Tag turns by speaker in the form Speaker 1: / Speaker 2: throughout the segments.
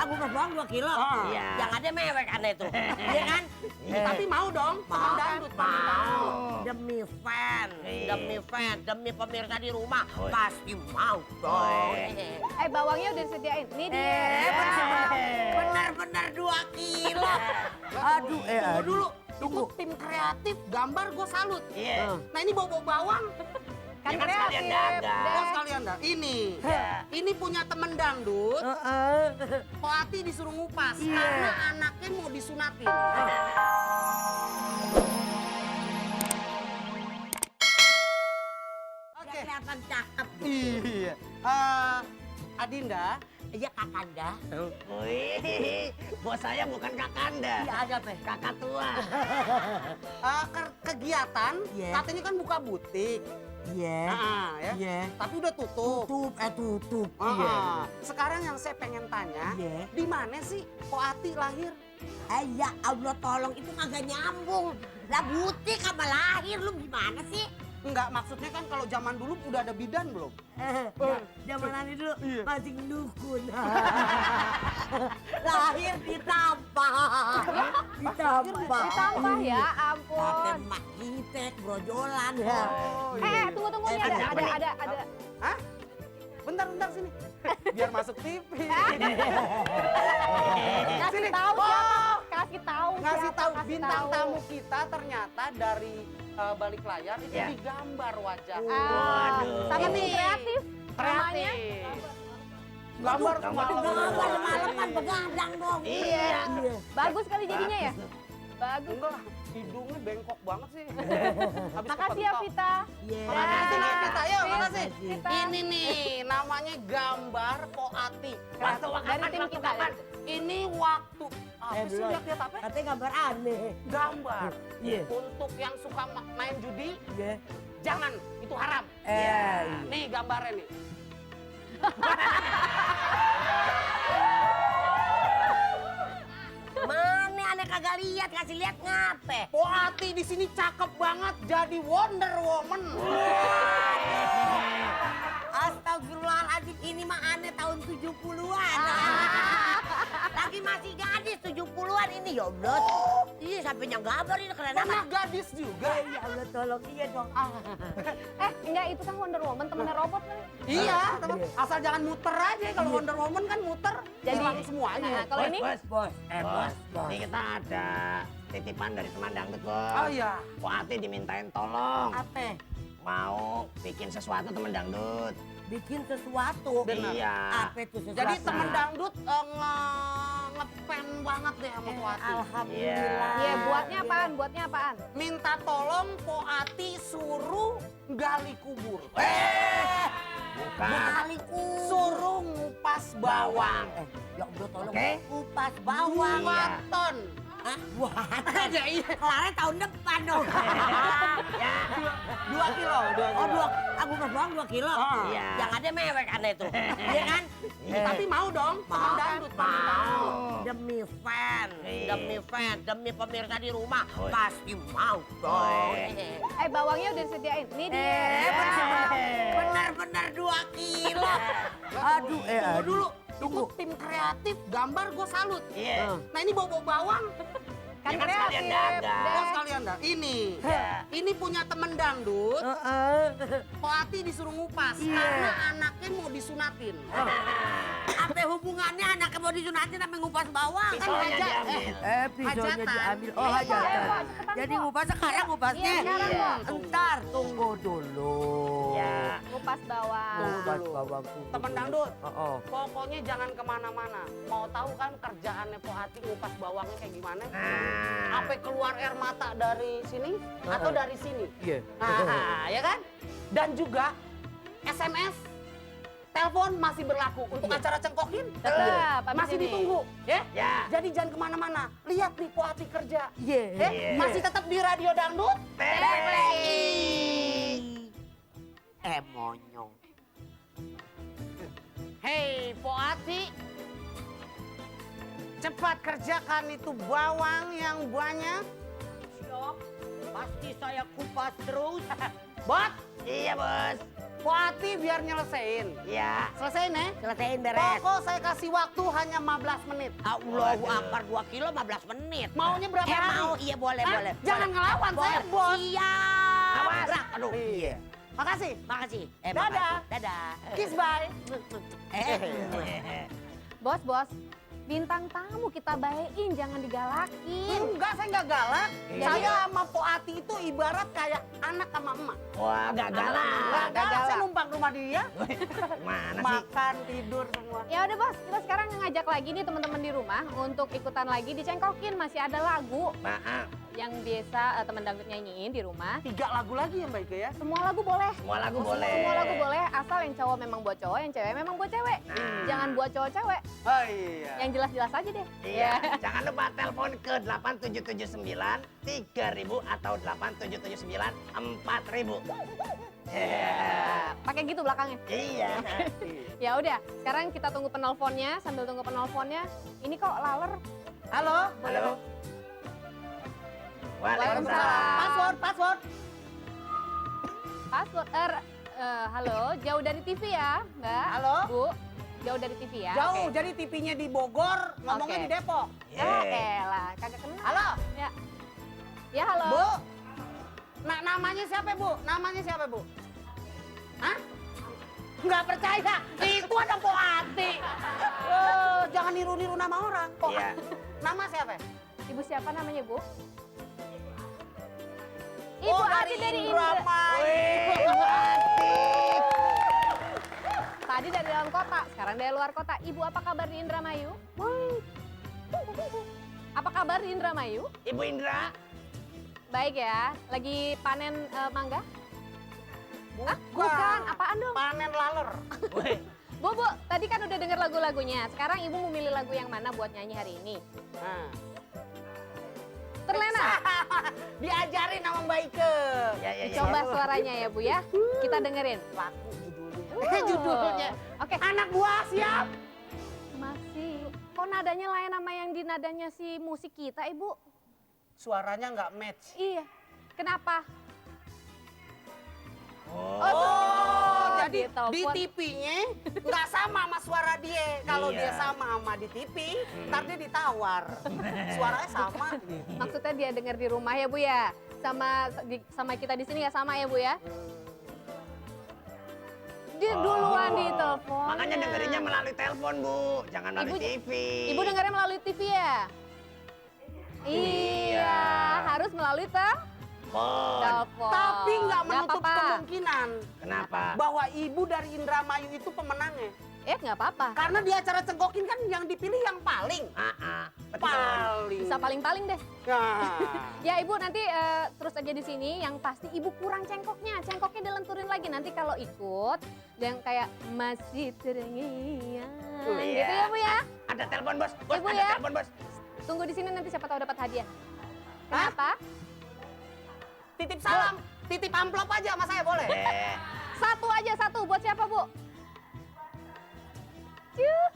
Speaker 1: kupas bawang 2 kilo.
Speaker 2: Iya.
Speaker 1: Yang ada mewek aneh tuh. Iya kan?
Speaker 3: Tapi mau dong.
Speaker 1: Mau.
Speaker 3: Dangdut,
Speaker 2: Mau.
Speaker 1: Demi fan,
Speaker 2: Iya.
Speaker 1: demi pemirsa di rumah pasti mau dong.
Speaker 4: Bawangnya udah disediain. Ini dia.
Speaker 1: Bener-bener 2 kilo. Aduh,
Speaker 3: Tunggu dulu. Itu tim kreatif gambar gue salut.
Speaker 2: Iya.
Speaker 3: Nah ini bawa bawang.
Speaker 4: Kan
Speaker 2: Ya kan sekalian
Speaker 4: kreatif.
Speaker 2: dagang.
Speaker 3: Oh sekalian dah. Ini punya temen dangdut. Po Ati disuruh ngupas karena anaknya mau disunatin. Oke.
Speaker 1: kelihatan cakep.
Speaker 3: Iya. Adinda.
Speaker 1: Iya Kakanda.
Speaker 2: Wih, bos saya bukan Kakanda.
Speaker 1: Iya ada apa?
Speaker 2: Kakak tua.
Speaker 3: Kegiatan
Speaker 1: Iya.
Speaker 3: katanya kan buka butik.
Speaker 1: Iya.
Speaker 3: Ya.
Speaker 1: Iya.
Speaker 3: Tapi udah tutup.
Speaker 1: Tutup.
Speaker 3: Sekarang yang saya pengen tanya,
Speaker 1: Iya.
Speaker 3: di mana sih Po Ati lahir?
Speaker 1: Ya Allah tolong itu kagak nyambung. Lah butik sama lahir lu gimana sih?
Speaker 3: Enggak, maksudnya kan kalau zaman dulu udah ada bidan belum?
Speaker 1: Zaman nanti dulu
Speaker 3: Iya.
Speaker 1: masih dukun. Lahir ditampah.
Speaker 4: Ditambah ya,
Speaker 1: Pakai
Speaker 4: ampun.
Speaker 1: mak kitek brojolan.
Speaker 4: Tunggu nih ada.
Speaker 3: Hah? Bentar sini. Biar masuk TV.
Speaker 4: Kasih
Speaker 3: Sini.
Speaker 4: tahu
Speaker 3: Oh.
Speaker 4: siapa? Kasih tahu.
Speaker 3: Ngasih
Speaker 4: siapa,
Speaker 3: tahu
Speaker 4: kasih
Speaker 3: bintang
Speaker 4: tahu.
Speaker 3: tamu kita ternyata dari balik layar itu
Speaker 2: Ya.
Speaker 3: digambar wajah.
Speaker 2: Waduh.
Speaker 4: Sama tim kreatif. Namanya?
Speaker 3: Gambar
Speaker 1: Gambar semalaman begadang dong.
Speaker 2: Iya.
Speaker 4: Bagus kali jadinya ya? Bagus.
Speaker 3: Enggak lah, hidungnya bengkok banget sih. Habis
Speaker 4: Makasih ya
Speaker 3: kepentok.
Speaker 4: Vita.
Speaker 1: Iya.
Speaker 3: Makasih nih Vita, yuk makasih.
Speaker 4: Vita.
Speaker 3: Ini nih namanya gambar Po Ati.
Speaker 4: Dari tim kita.
Speaker 3: Ini waktu apa sih
Speaker 1: belum.
Speaker 3: lihat apa?
Speaker 1: Katanya gambar aneh.
Speaker 3: Gambar.
Speaker 1: Iya.
Speaker 3: Untuk yang suka main judi,
Speaker 1: Iya.
Speaker 3: jangan, itu haram. Nih gambarnya nih.
Speaker 1: Mana aneh kagak lihat, kasih lihat ngape?
Speaker 3: Po Ati di sini cakep banget jadi Wonder Woman.
Speaker 1: Astagfirullahaladzim, ini mah aneh tahun 70-an. Lagi masih gadis 70-an ini, ya Allah. Iya, sampai yang gambar ini keren
Speaker 3: Pernah
Speaker 1: amat.
Speaker 3: gadis juga.
Speaker 1: Ya Allah, tolong, iya dong.
Speaker 4: Enggak, itu kan Wonder Woman, temennya robot kan?
Speaker 3: Iya, teman. Asal jangan muter aja. Kalau Wonder Woman kan muter,
Speaker 4: Jadi-
Speaker 3: hilang semuanya.
Speaker 4: Nah, kalau ini?
Speaker 1: Bos.
Speaker 2: Bos, ini kita ada titipan dari teman dangdut, Bos.
Speaker 3: Oh iya.
Speaker 2: Po Ati dimintain tolong.
Speaker 1: Apa?
Speaker 2: Mau bikin sesuatu teman dangdut.
Speaker 1: Bikin sesuatu.
Speaker 3: Benar.
Speaker 2: Iya.
Speaker 1: Apa itu sesuatu?
Speaker 3: Jadi temen dangdut ngepen banget deh sama Po Ati.
Speaker 1: Alhamdulillah.
Speaker 4: Iya, buatnya apaan?
Speaker 3: Minta tolong Po Ati suruh gali kubur.
Speaker 2: Bukan.
Speaker 1: Kaliku.
Speaker 3: Suruh ngupas bawang.
Speaker 1: Ya Allah, tolong.
Speaker 2: Oke.
Speaker 1: Kupas bawang.
Speaker 3: 2 ton.
Speaker 1: Hah? Wah,
Speaker 3: Aja iya.
Speaker 1: kelarnya tahun depan dong.
Speaker 3: 2 kilo.
Speaker 1: Oh, aku kupas bawang 2 kilo.
Speaker 2: Iya.
Speaker 1: Yang ada mewek aneh tuh. Iya kan?
Speaker 3: Tapi mau dong. Temen dangdut.
Speaker 2: Mau.
Speaker 1: Demi fan,
Speaker 2: Iya.
Speaker 1: demi pemirsa di rumah pasti mau dong.
Speaker 4: Bawangnya udah disediain. Ini dia.
Speaker 1: Bener-bener 2 kilo. Aduh,
Speaker 3: Tunggu dulu. Itu tim kreatif gambar gue salut.
Speaker 2: Iya.
Speaker 3: Nah ini bawa bawang.
Speaker 4: Kan
Speaker 2: Ya kan sekalian
Speaker 4: kreatif.
Speaker 2: dagang.
Speaker 3: Oh sekalian dah. Ini punya temen dangdut. Po Ati disuruh ngupas karena anaknya mau disunatin.
Speaker 1: apa hubungannya anaknya mau disunatin sampai ngupas bawang? Kan
Speaker 2: Pisaunya
Speaker 1: hajat.
Speaker 2: diambil.
Speaker 1: Pisaunya
Speaker 3: Hajatan.
Speaker 1: diambil. Oh,
Speaker 4: Iya,
Speaker 1: hajatan.
Speaker 4: cepetan,
Speaker 1: Jadi
Speaker 4: Kok.
Speaker 1: ngupas sekarang ngupasnya.
Speaker 4: Iya, sekarang, Kok.
Speaker 1: Entar, tunggu dulu.
Speaker 2: Ya.
Speaker 4: Ngupas bawang.
Speaker 1: Ngupas
Speaker 3: dulu.
Speaker 1: bawang tunggu
Speaker 3: Temen
Speaker 1: dulu.
Speaker 3: dangdut.
Speaker 1: Oh.
Speaker 3: Pokoknya jangan kemana-mana. Mau tahu kan kerjaannya Po Ati ngupas bawangnya kayak gimana?
Speaker 2: Nah.
Speaker 3: Apa keluar air mata dari sini atau dari sini?
Speaker 1: Iya.
Speaker 3: Nah, ya kan? Dan juga SMS, telepon masih berlaku untuk acara cengkokin.
Speaker 4: Tetap, habis
Speaker 3: Masih
Speaker 4: ini.
Speaker 3: ditunggu, ya?
Speaker 2: Ya.
Speaker 3: Jadi jangan kemana-mana. Lihat nih Po Ati kerja.
Speaker 1: Iya.
Speaker 3: Ya? Masih tetap di Radio Dangdut.
Speaker 1: Monyong.
Speaker 3: Hei Po Ati, cepat kerjakan itu bawang yang banyak.
Speaker 1: Siap. Pasti saya kupas terus.
Speaker 3: Bot,
Speaker 2: Iya, Bos.
Speaker 3: Wati biar nyelesain.
Speaker 2: Iya.
Speaker 3: Selesaiin ya?
Speaker 1: Selesaiin beres.
Speaker 3: Pokok saya kasih waktu hanya 15 menit.
Speaker 1: Allahu Akbar 2 kilo 15 menit.
Speaker 3: Maunya berapa hari?
Speaker 1: Mau, iya boleh,
Speaker 3: Hah?
Speaker 1: boleh.
Speaker 3: Jangan ngelawan, saya bos.
Speaker 1: Siap.
Speaker 2: Awas.
Speaker 1: Gerak, aduh.
Speaker 3: Iya. Makasih.
Speaker 1: Makasih.
Speaker 3: Dadah.
Speaker 1: Makasih. Dadah.
Speaker 3: Kiss bye.
Speaker 4: Bos, bintang tamu kita bayain, jangan digalakin.
Speaker 3: Enggak, saya nggak galak.
Speaker 2: Iya.
Speaker 3: Saya sama Po Ati itu ibarat kayak anak sama emak.
Speaker 2: Wah, gak galak.
Speaker 3: Nggak galak, saya numpang rumah dia.
Speaker 2: Mana sih?
Speaker 3: Makan, tidur semua.
Speaker 4: Ya udah bos, kita sekarang ngajak lagi nih teman-teman di rumah untuk ikutan lagi dicengkokin. Masih ada lagu
Speaker 2: Maaf.
Speaker 4: yang biasa teman dangdut nyanyiin di rumah.
Speaker 3: 3 lagu lagi ya Mbak Ike ya?
Speaker 4: Semua lagu boleh.
Speaker 2: Semua lagu boleh.
Speaker 4: Semua lagu boleh, asal yang cowok memang buat cowok, yang cewek memang buat cewek.
Speaker 2: Nah.
Speaker 4: Jangan buat cowok-cewek,
Speaker 3: Oh iya.
Speaker 4: yang jelas-jelas aja deh.
Speaker 2: Iya. Jangan lupa telepon ke 8779 3000 atau 8779 4000.
Speaker 4: Pakai gitu belakangnya.
Speaker 2: Iya.
Speaker 4: Ya udah, sekarang kita tunggu penelponnya. Sambil tunggu penelponnya, ini kok laler.
Speaker 3: Halo?
Speaker 2: Halo.
Speaker 4: Waalaikumsalam.
Speaker 2: Waalaikumsalam.
Speaker 3: Password.
Speaker 4: Password, halo, jauh dari TV ya, Mbak.
Speaker 3: Halo?
Speaker 4: Bu, jauh dari TV ya.
Speaker 3: Jauh,
Speaker 4: Oke.
Speaker 3: jadi TV-nya di Bogor, ngomongnya
Speaker 4: Oke.
Speaker 3: di Depok.
Speaker 4: Ah, elah, kagak kenal.
Speaker 3: Halo?
Speaker 4: Ya. Ya, halo.
Speaker 3: Bu? Nah, namanya siapa Bu? Namanya siapa Bu? Hah? Nggak percaya, itu ada Po Ati. Jangan niru-niru nama orang. Po
Speaker 2: Iya.
Speaker 3: Nama siapa?
Speaker 4: Ibu siapa namanya, Bu?
Speaker 3: Oh,
Speaker 4: Ibu Ati dari Indra. Tadi dari dalam kota, sekarang dari luar kota. Ibu apa kabar di Indramayu? Apa kabar di Indramayu?
Speaker 2: Ibu Indra.
Speaker 4: Baik ya, lagi panen mangga?
Speaker 3: Bukan.
Speaker 4: Bukan, apaan dong?
Speaker 3: Panen laler.
Speaker 2: Weh,
Speaker 4: Bu, tadi kan udah denger lagu-lagunya. Sekarang Ibu mau milih lagu yang mana buat nyanyi hari ini?
Speaker 3: Nah.
Speaker 4: Terlena,
Speaker 3: Diajarin sama Mbak Ike.
Speaker 2: Ya, ya, ya.
Speaker 4: coba suaranya ya Bu ya. Kita dengerin.
Speaker 3: Laku judulnya. Judulnya.
Speaker 4: Oke,
Speaker 3: Anak buah siap.
Speaker 4: masih. Kok nadanya lain sama yang di nadanya si musik kita, Ibu?
Speaker 3: Suaranya nggak match.
Speaker 4: Iya. Kenapa?
Speaker 3: Oh, jadi
Speaker 4: ditelepon.
Speaker 3: di TV-nya nggak sama sama suara dia. Kalau
Speaker 2: Iya.
Speaker 3: dia sama di TV, ntar dia ditawar. Suaranya sama.
Speaker 4: Maksudnya dia denger di rumah ya Bu ya? Sama kita di sini nggak sama ya Bu ya? Dia duluan di telepon.
Speaker 2: Makanya dengerinnya melalui telepon, Bu. Jangan melalui TV.
Speaker 4: Ibu dengarnya melalui TV ya? Iya, harus melalui telepon.
Speaker 3: Tapi nggak menutup
Speaker 4: apa-apa.
Speaker 3: kemungkinan
Speaker 2: Kenapa?
Speaker 3: bahwa ibu dari Indramayu itu pemenangnya.
Speaker 4: Nggak apa-apa.
Speaker 3: Karena di acara cengkokin kan yang dipilih yang paling.
Speaker 2: Betul.
Speaker 3: Paling.
Speaker 4: Bisa paling-paling deh.
Speaker 3: Nah.
Speaker 4: Ya Ibu nanti terus aja di sini. Yang pasti Ibu kurang cengkoknya. Cengkoknya dilenturin lagi. Nanti kalau ikut yang kayak masih terngiang.
Speaker 2: Iya.
Speaker 4: Gitu ya Bu ya.
Speaker 2: Ada telepon, Bos. Bos,
Speaker 4: Ibu
Speaker 2: ada
Speaker 4: ya.
Speaker 2: telepon, Bos.
Speaker 4: Tunggu di sini nanti siapa tahu dapat hadiah. Kenapa?
Speaker 3: Titip salam, titip amplop aja sama saya boleh?
Speaker 4: Satu aja satu. Buat siapa Bu? Cuh.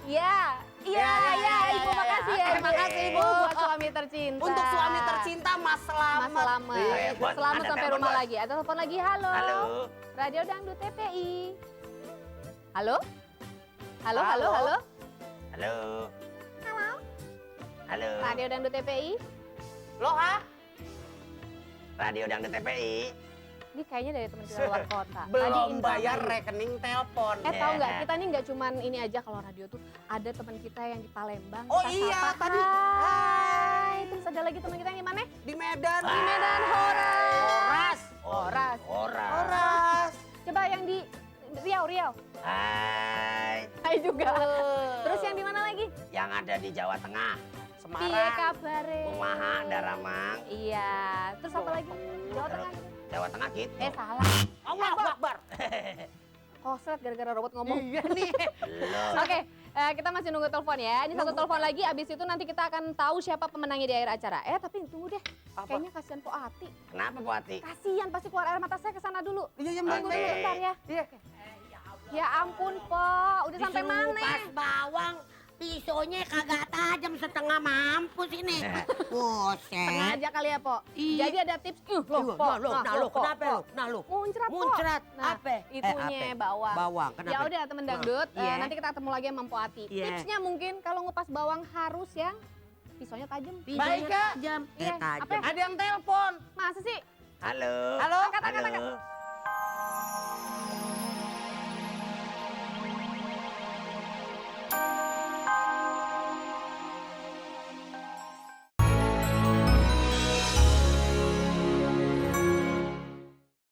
Speaker 4: Ya, Ibu makasih ya.
Speaker 3: Terima kasih, Ibu.
Speaker 4: Buat suami tercinta.
Speaker 3: Untuk suami tercinta Mas Slamet.
Speaker 4: Mas Slamet.
Speaker 2: Iya, buat-
Speaker 4: Selamat
Speaker 2: ada
Speaker 4: sampai
Speaker 2: telepon,
Speaker 4: rumah
Speaker 2: Bos.
Speaker 4: lagi. Ada telepon lagi. Halo.
Speaker 2: Halo.
Speaker 4: Radio Dangdut TPI. Halo? Halo.
Speaker 2: Halo.
Speaker 4: Halo.
Speaker 2: Halo.
Speaker 4: Radio Dangdut TPI.
Speaker 3: Loh, ha?
Speaker 2: Radio Dangdut TPI.
Speaker 4: Ini kayaknya dari teman kita luar kota. Tadi
Speaker 3: Belum
Speaker 4: Indramayu.
Speaker 3: bayar rekening telepon.
Speaker 4: Tahu nggak? Kita nih nggak cuman ini aja kalau radio tuh ada teman kita yang di Palembang.
Speaker 3: Oh
Speaker 4: kita
Speaker 3: iya,
Speaker 4: sapa.
Speaker 3: tadi.
Speaker 4: Hai. Terus ada lagi teman kita yang di mana?
Speaker 3: Di Medan.
Speaker 4: Di Medan Horas.
Speaker 3: Horas.
Speaker 2: Horas.
Speaker 3: Horas.
Speaker 4: Coba yang di Riau.
Speaker 2: Hai.
Speaker 4: Hai juga. Terus yang di mana lagi?
Speaker 2: Yang ada di Jawa Tengah.
Speaker 4: Piye
Speaker 3: Semarang.
Speaker 4: kabare?
Speaker 2: Kumaha, Daramang.
Speaker 4: Iya. Terus apa lagi? Jawa Tengah.
Speaker 2: Jawa Tengah gitu.
Speaker 4: Salah.
Speaker 3: Allahu Akbar.
Speaker 4: Koslet gara-gara robot ngomong.
Speaker 3: Iya nih.
Speaker 2: Belum.
Speaker 4: Oke, kita masih nunggu telepon ya. Ini satu telepon lagi, abis itu nanti kita akan tahu siapa pemenangnya di akhir acara. Tapi tunggu deh.
Speaker 3: Apa?
Speaker 4: Kayaknya kasihan Po Ati.
Speaker 2: Kenapa, Bu Ati?
Speaker 4: Kasihan, pasti keluar air mata saya ke sana dulu.
Speaker 3: Iya,
Speaker 4: Tunggu
Speaker 2: Oke.
Speaker 4: dulu bentar ya.
Speaker 3: Iya.
Speaker 4: Ya ampun, Po. Udah sampai
Speaker 1: Disuruh
Speaker 4: mana?
Speaker 1: ngupas bawang, pisaunya kagak tajam setengah mampus ini.
Speaker 4: Sengaja
Speaker 1: Buset.
Speaker 4: kali ya, Po.
Speaker 1: Iya.
Speaker 4: Jadi ada tips.
Speaker 1: Nah, lo, kenapa lo? Nah, lo.
Speaker 4: Muncrat, Po.
Speaker 1: Muncrat.
Speaker 4: Nah,
Speaker 1: Apa?
Speaker 4: itunya
Speaker 1: Apa?
Speaker 4: bawang.
Speaker 1: Bawang, kenapa?
Speaker 4: Ya udah temen dangdut,
Speaker 1: Iya.
Speaker 4: nanti kita ketemu lagi sama Mpo Ati.
Speaker 1: Iya.
Speaker 4: Tipsnya mungkin kalau ngupas bawang harus yang pisaunya tajam.
Speaker 3: Baik, Kak.
Speaker 1: Tajam.
Speaker 4: Iya,
Speaker 1: Tajam.
Speaker 4: apa?
Speaker 3: Ada yang telepon.
Speaker 4: Masa sih?
Speaker 2: Halo.
Speaker 3: Halo?
Speaker 4: Angkat.
Speaker 2: Halo.